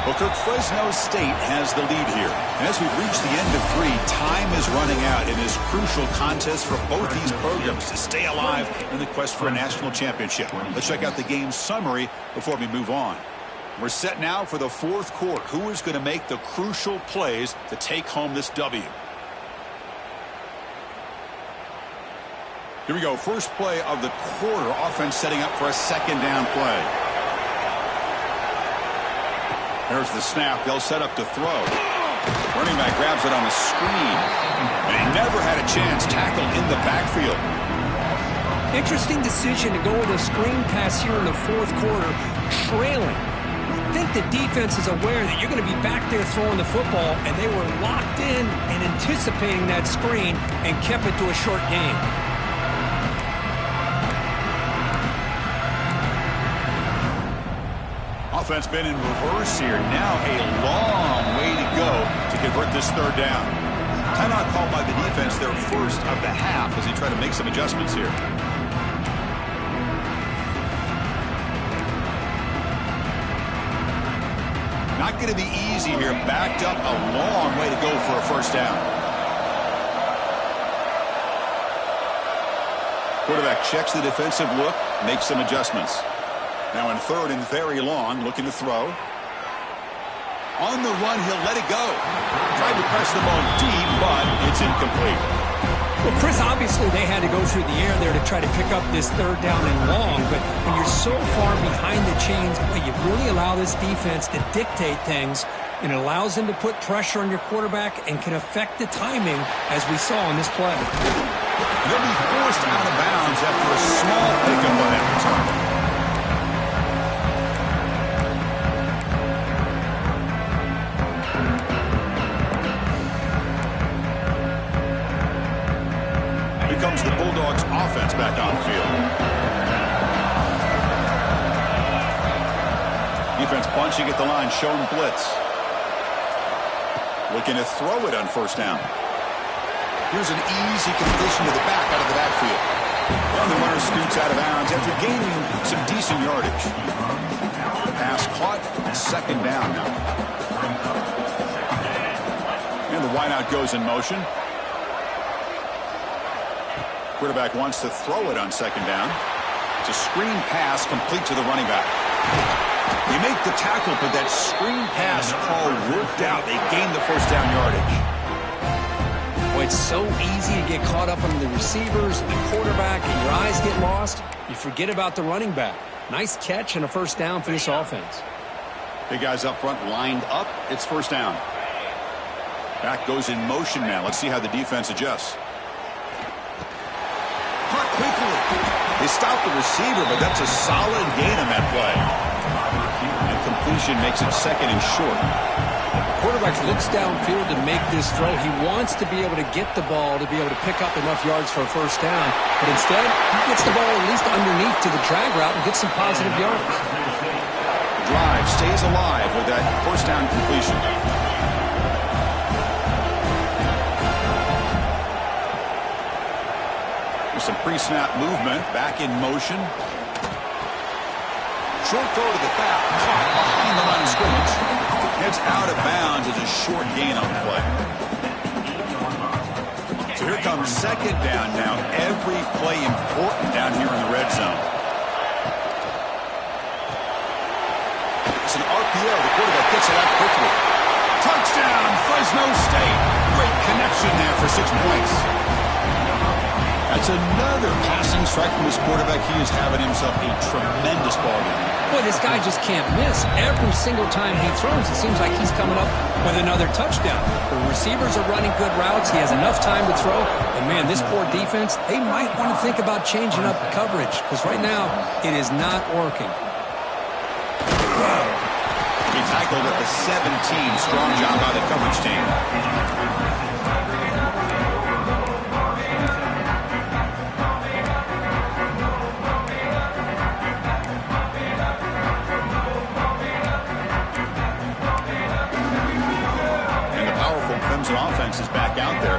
Well, Fresno State has the lead here. And as we've reached the end of 3, time is running out in this crucial contest for both these programs to stay alive in the quest for a national championship. Let's check out the game summary before we move on. We're set now for the 4th quarter. Who is going to make the crucial plays to take home this W? Here we go. First play of the quarter. Offense setting up for a second down play. There's the snap. They'll set up to throw. Running back grabs it on the screen. And he never had a chance. Tackled in the backfield. Interesting decision to go with a screen pass here in the 4th quarter, trailing. I think the defense is aware that you're going to be back there throwing the football, and they were locked in and anticipating that screen and kept it to a short game. Offense been in reverse here. Now a long way to go to convert this third down. Timeout called by the defense, their first of the half, as they try to make some adjustments here. Not going to be easy here. Backed up a long way to go for a first down. Quarterback checks the defensive look, makes some adjustments. Now in third and very long, looking to throw. On the run, he'll let it go. Tried to press the ball deep, but it's incomplete. Well, Chris, obviously they had to go through the air there to try to pick up this third down and long, but when you're so far behind the chains, boy, you really allow this defense to dictate things, and it allows them to put pressure on your quarterback and can affect the timing, as we saw in this play. They'll be forced out of bounds after a small pickup on that return. Comes the Bulldogs offense back on the field. Defense bunching at the line, showing blitz. Looking to throw it on first down. Here's an easy completion to the back out of the backfield. Well, the runner scoots out of bounds after gaining some decent yardage. Pass caught, second down now. And the wideout goes in motion. Quarterback wants to throw it on second down. It's a screen pass complete to the running back. They make the tackle, but that screen pass call worked out. They gained the first down yardage. Boy, it's so easy to get caught up on the receivers and the quarterback, and your eyes get lost. You forget about the running back. Nice catch and a first down for this offense. Big guys up front lined up. It's first down. Back goes in motion now. Let's see how the defense adjusts. Caught quickly. They stop the receiver, but that's a solid gain on that play. And completion makes it second and short. Quarterback looks downfield to make this throw. He wants to be able to get the ball to be able to pick up enough yards for a first down. But instead, he gets the ball at least underneath to the drag route and gets some positive yards. Drive stays alive with that first down completion. Some pre-snap movement, back in motion. Short throw to the back, caught behind the line of scrimmage. It's out of bounds as a short gain on the play. So here comes second down now. Every play important down here in the red zone. It's an RPO. The quarterback gets it out quickly. Touchdown, Fresno State. Great connection there for 6 points. That's another passing strike from his quarterback. He is having himself a tremendous ball game. Boy, this guy just can't miss. Every single time he throws, it seems like he's coming up with another touchdown. The receivers are running good routes. He has enough time to throw. And, man, this poor defense, they might want to think about changing up the coverage because right now it is not working. He tackled at the 17. Strong job by the coverage team. Offense is back out there.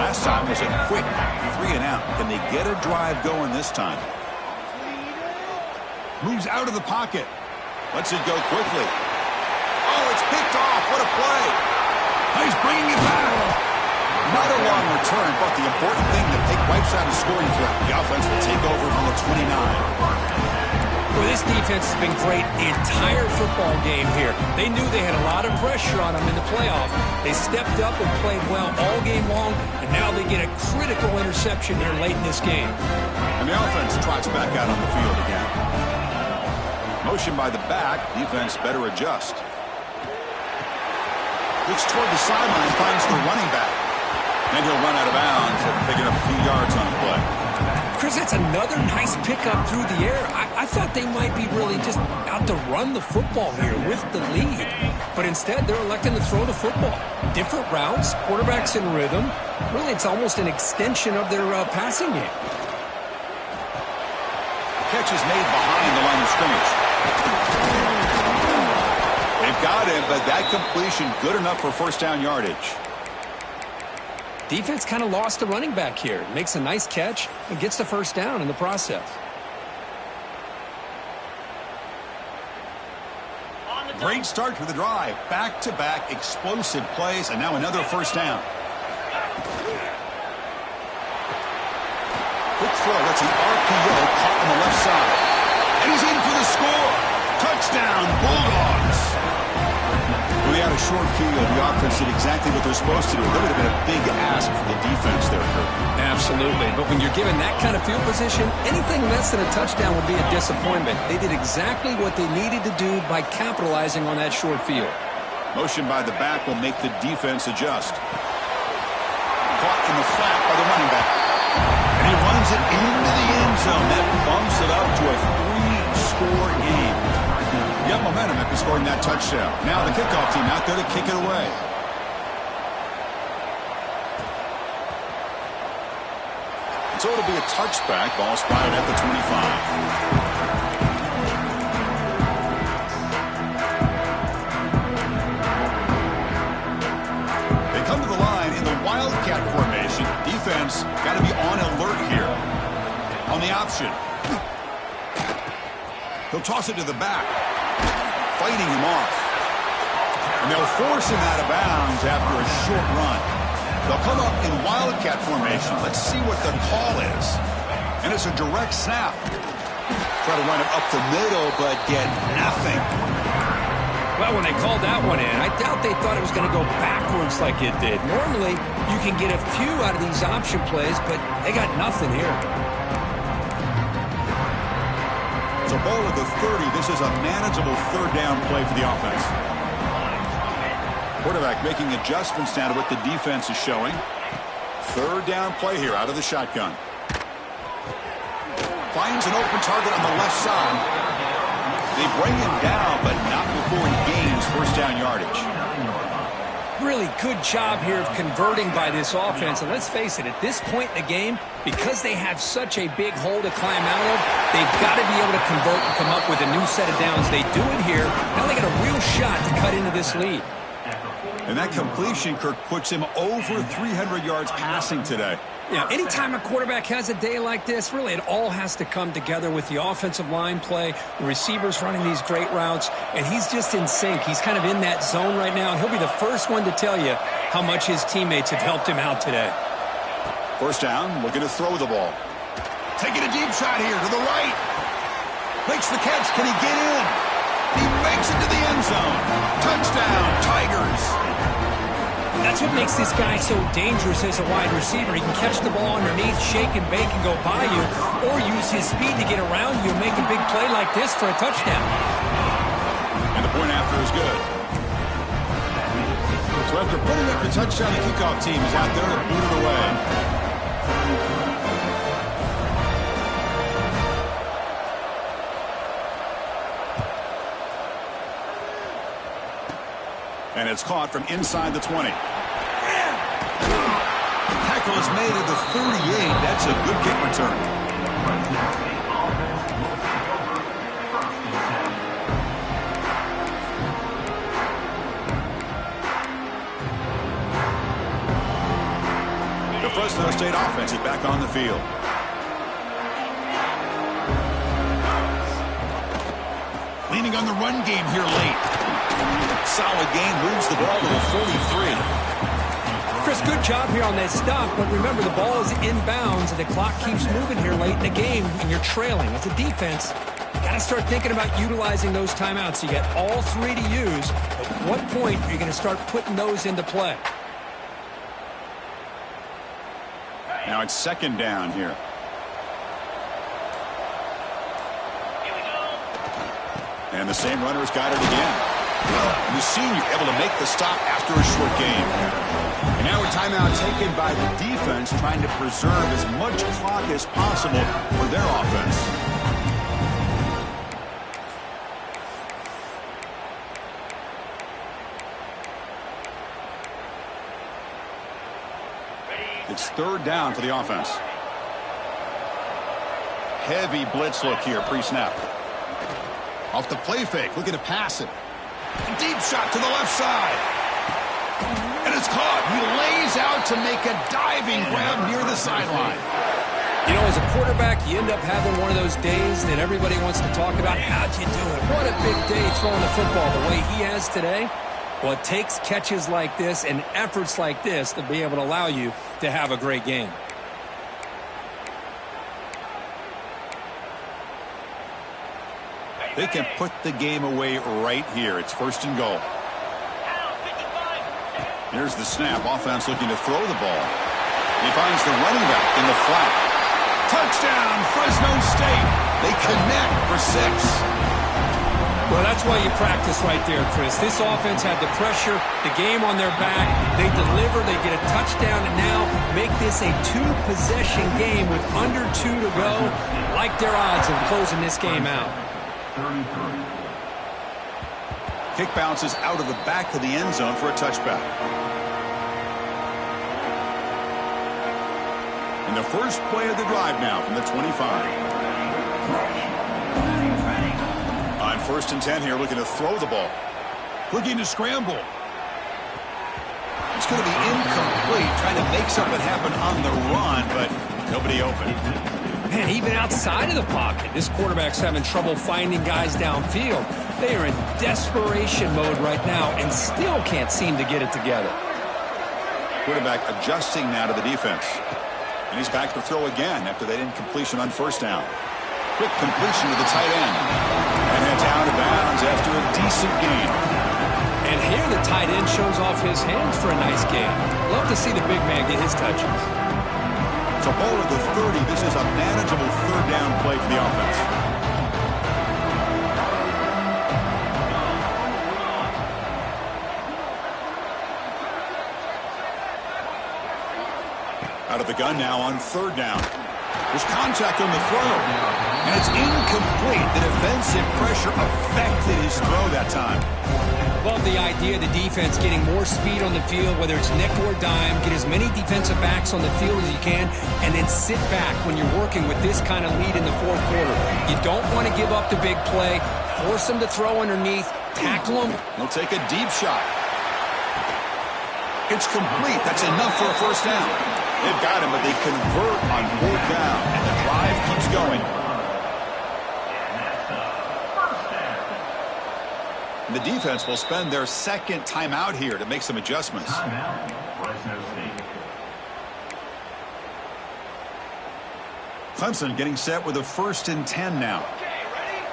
Last time was a quick 3 and out. Can they get a drive going this time? Moves out of the pocket. Lets it go quickly. Oh, it's picked off. What a play. He's bringing it back. Not a long return, but the important thing that wipes out a scoring threat. The offense will take over from the 29. Well, this defense has been great the entire football game here. They knew they had a lot of pressure on them in the playoff. They stepped up and played well all game long, and now they get a critical interception here late in this game. And the offense trots back out on the field again. Motion by the back. Defense better adjust. Looks toward the sideline, finds the running back. And he'll run out of bounds after picking up a few yards on the play. Chris, that's another nice pickup through the air. I thought they might be really just out to run the football here with the lead. But instead, they're electing to throw the football. Different routes, quarterbacks in rhythm. Really, it's almost an extension of their passing game. Catch is made behind the line of scrimmage. They've got him, but that completion good enough for first down yardage. Defense kind of lost the running back here. Makes a nice catch and gets the first down in the process. Great start to the drive. Back-to-back explosive plays, and now another first down. Quick throw. That's an RPO caught on the left side. And he's in for the score. Touchdown, Bulldogs. We had a short field, the offense did exactly what they're supposed to do. That would have been a big ask for the defense there, Kurt. Absolutely. But when you're given that kind of field position, anything less than a touchdown would be a disappointment. They did exactly what they needed to do by capitalizing on that short field. Motion by the back will make the defense adjust. Caught in the flat by the running back. And he runs it into the end zone. That bumps it up to a 3-score game. You have momentum after scoring that touchdown. Now the kickoff team out there to kick it away. So it'll be a touchback. Ball spotted at the 25. Come to the line in the Wildcat formation. Defense got to be on alert here. On the option. He'll toss it to the back. Fighting him off. And they'll force him out of bounds after a short run. They'll come up in Wildcat formation. Let's see what the call is. And it's a direct snap. Try to run it up the middle, but get nothing. Well, when they called that one in, I doubt they thought it was going to go backwards like it did. Normally, you can get a few out of these option plays, but they got nothing here. So ball at the 30. This is a manageable third down play for the offense. Quarterback making adjustments now to what the defense is showing. Third down play here out of the shotgun. Finds an open target on the left side. They bring him down, but not before he gains first down yardage. Really good job here of converting by this offense. And let's face it, at this point in the game, because they have such a big hole to climb out of, they've got to be able to convert and come up with a new set of downs. They do it here. Now they got a real shot to cut into this lead. And that completion, Kirk, puts him over 300 yards passing today. Yeah, anytime a quarterback has a day like this, really it all has to come together with the offensive line play, the receivers running these great routes, and he's just in sync. He's kind of in that zone right now, and he'll be the first one to tell you how much his teammates have helped him out today. First down, looking to throw the ball. Taking a deep shot here to the right. Makes the catch. Can he get in? He makes it to the end zone. Touchdown, Tigers. That's what makes this guy so dangerous as a wide receiver. He can catch the ball underneath, shake and bake and go by you, or use his speed to get around you and make a big play like this for a touchdown. And the point after is good. So after putting up the touchdown, the kickoff team is out there to boot it away. And it's caught from inside the 20. Tackle is made at the 38. That's a good kick return. The Fresno State offense is back on the field. Leaning on the run game here late. Solid gain, moves the ball to the 43. Chris, good job here on that stop, but remember the ball is inbounds and the clock keeps moving here late in the game and you're trailing. As a defense, you got to start thinking about utilizing those timeouts. You got all three to use. At what point are you going to start putting those into play? Now it's second down here. And the same runner's got it again. The senior able to make the stop after a short game. And now a timeout taken by the defense, trying to preserve as much clock as possible for their offense. It's third down for the offense. Heavy blitz look here pre-snap. Off the play fake, looking to pass it. Deep shot to the left side. And it's caught. He lays out to make a diving grab near the sideline. You know, as a quarterback, you end up having one of those days that everybody wants to talk about. How'd you do it? What a big day throwing the football the way he has today. Well, it takes catches like this and efforts like this to be able to allow you to have a great game. They can put the game away right here. It's first and goal. Here's the snap. Offense looking to throw the ball. He finds the running back in the flat. Touchdown, Fresno State. They connect for 6. Well, that's why you practice right there, Chris. This offense had the pressure, the game on their back. They deliver, they get a touchdown, and now make this a 2-possession game with under 2 to go. Like their odds of closing this game out. Kick bounces out of the back of the end zone for a touchback. And the first play of the drive now from the 25. On 1st and 10 here, looking to throw the ball. Looking to scramble. It's going to be incomplete, trying to make something happen on the run, but nobody open. Man, even outside of the pocket, this quarterback's having trouble finding guys downfield. They are in desperation mode right now and still can't seem to get it together. Quarterback adjusting now to the defense. And he's back to throw again after that incompletion on 1st down. Quick completion to the tight end. And heads out of bounds after a decent gain. And here the tight end shows off his hands for a nice gain. Love to see the big man get his touches. It's a ball at the 30. This is a manageable 3rd down play for the offense. Out of the gun now on 3rd down. There's contact on the throw. And it's incomplete. The defensive pressure affected his throw that time. Love the idea of the defense getting more speed on the field, whether it's nickel or dime. Get as many defensive backs on the field as you can, and then sit back when you're working with this kind of lead in the 4th quarter. You don't want to give up the big play. Force them to throw underneath. Tackle them. He'll take a deep shot. It's complete. That's enough for a 1st down. They've got him, but they convert on 4th down, and the drive keeps going. The defense will spend their 2nd timeout here to make some adjustments. Clemson getting set with a 1st and 10 now. Okay, ready?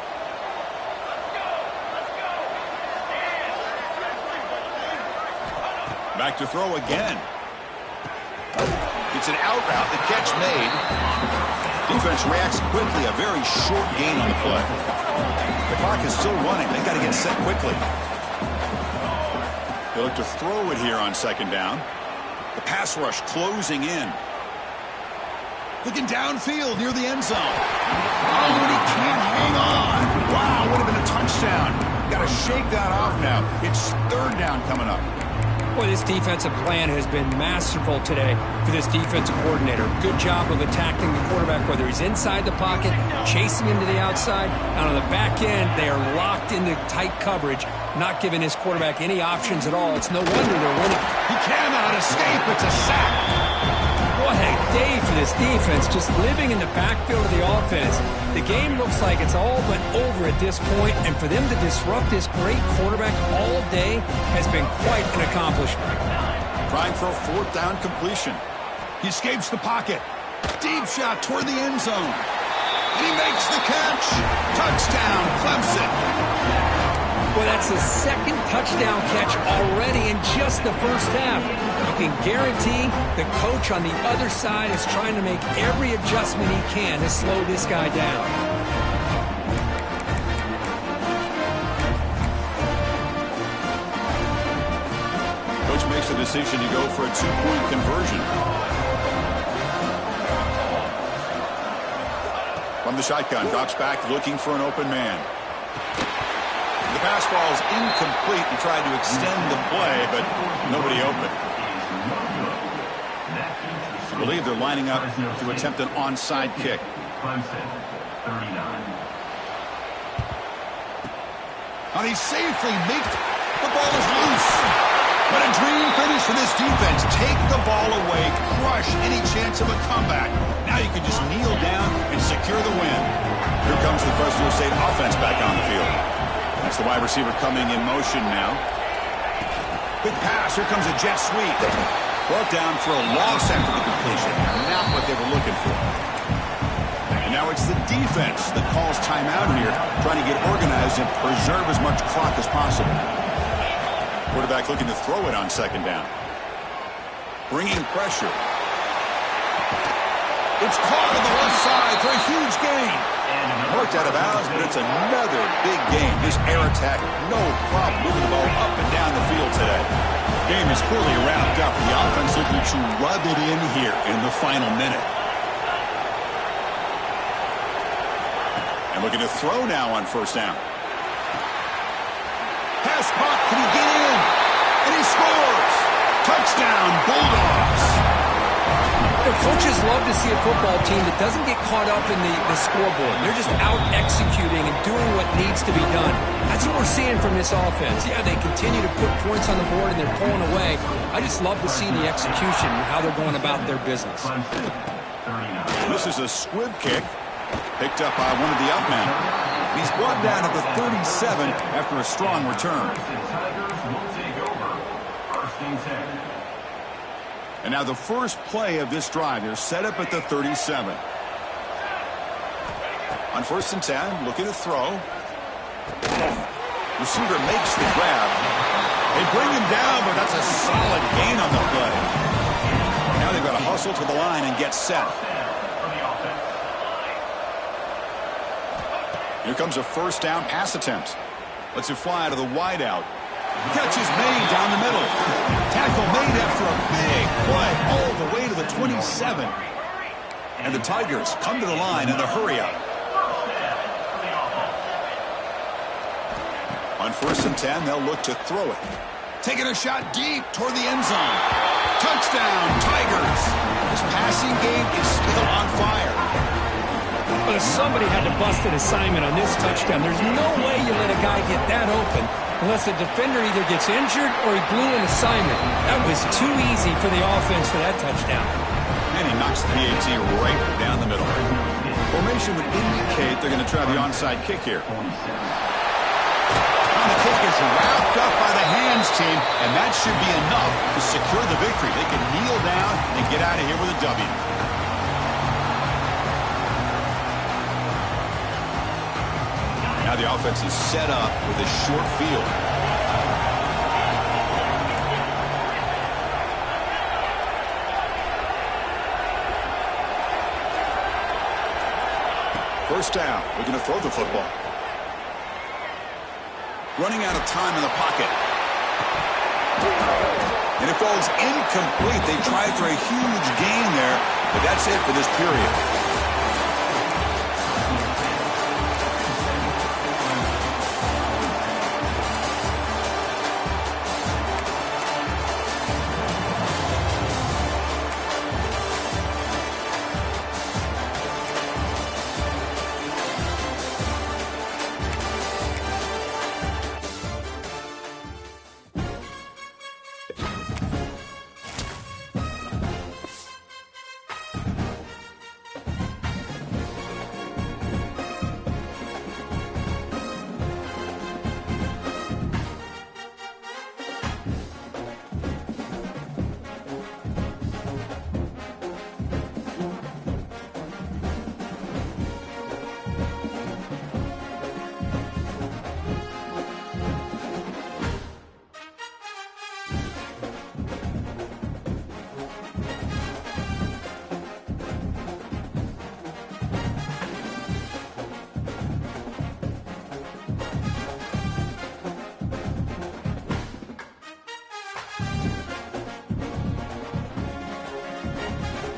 Let's go. Back to throw again. It's an out route. The catch made. Defense reacts quickly. A very short gain on the play. The clock is still running. They've got to get set quickly. They look to throw it here on 2nd down. The pass rush closing in. Looking downfield near the end zone. Oh, and he can't hang on. Wow, would have been a touchdown. Got to shake that off now. It's 3rd down coming up. Boy, this defensive plan has been masterful today for this defensive coordinator. Good job of attacking the quarterback, whether he's inside the pocket, chasing him to the outside. And on the back end, they are locked into tight coverage, not giving his quarterback any options at all. It's no wonder they're winning. He cannot escape. It's a sack. What a day for this defense, just living in the backfield of the offense. The game looks like it's all but over at this point, and for them to disrupt this great quarterback all day has been quite an accomplishment. Trying for a 4th down completion. He escapes the pocket. Deep shot toward the end zone. He makes the catch. Touchdown, Clemson. Well, that's the 2nd touchdown catch already in just the 1st half. You can guarantee the coach on the other side is trying to make every adjustment he can to slow this guy down. Coach makes the decision to go for a 2-point conversion. From the shotgun, drops back looking for an open man. The pass ball is incomplete. He tried to extend the play, but nobody open. I believe they're lining up to attempt an onside kick. And he safely makes the ball is loose. But a dream finish for this defense. Take the ball away, crush any chance of a comeback. Now you can just kneel down and secure the win. Here comes the Fresno State offense back on the field. That's the wide receiver coming in motion now. Quick pass. Here comes a jet sweep. Brought down for a loss after the completion. Not what they were looking for. And now it's the defense that calls timeout here, trying to get organized and preserve as much clock as possible. Quarterback looking to throw it on 2nd down. bringing pressure. It's caught on the left side for a huge gain. Marked out of bounds, but it's another big gain. This air attack, no problem moving the ball up and down the field today. Game is clearly wrapped up. The offense looking to rub it in here in the final minute. And looking to throw now on first down. Pass caught. Can he get in? And he scores. Touchdown, Bulldogs. The coaches love to see a football team that doesn't get caught up in the scoreboard. They're just out executing and doing what needs to be done. That's what we're seeing from this offense. Yeah, they continue to put points on the board and they're pulling away. I just love to see the execution and how they're going about their business. This is a squib kick picked up by one of the up men. He's brought down at the 37 after a strong return. And now the first play of this drive, they're set up at the 37. On first and 10, looking to throw. Receiver makes the grab. They bring him down, but that's a solid gain on the play. Now they've got to hustle to the line and get set. Here comes a first down pass attempt. Lets it fly to the wideout. Catch is made down the middle. Tackle made after a big play all the way to the 27. And the Tigers come to the line in a hurry up. On first and 10, they'll look to throw it. Taking a shot deep toward the end zone. Touchdown, Tigers. This passing game is still on fire. But somebody had to bust an assignment on this touchdown. There's no way you let a guy get that open unless the defender either gets injured or he blew an assignment. That was too easy for the offense for that touchdown. And he knocks the PAT right down the middle. Formation would indicate they're going to try the onside kick here. And the kick is wrapped up by the hands team, and that should be enough to secure the victory. They can kneel down and get out of here with a W. Now the offense is set up with a short field. First down. We're going to throw the football. Running out of time in the pocket. And it falls incomplete. They tried for a huge gain there, but that's it for this period.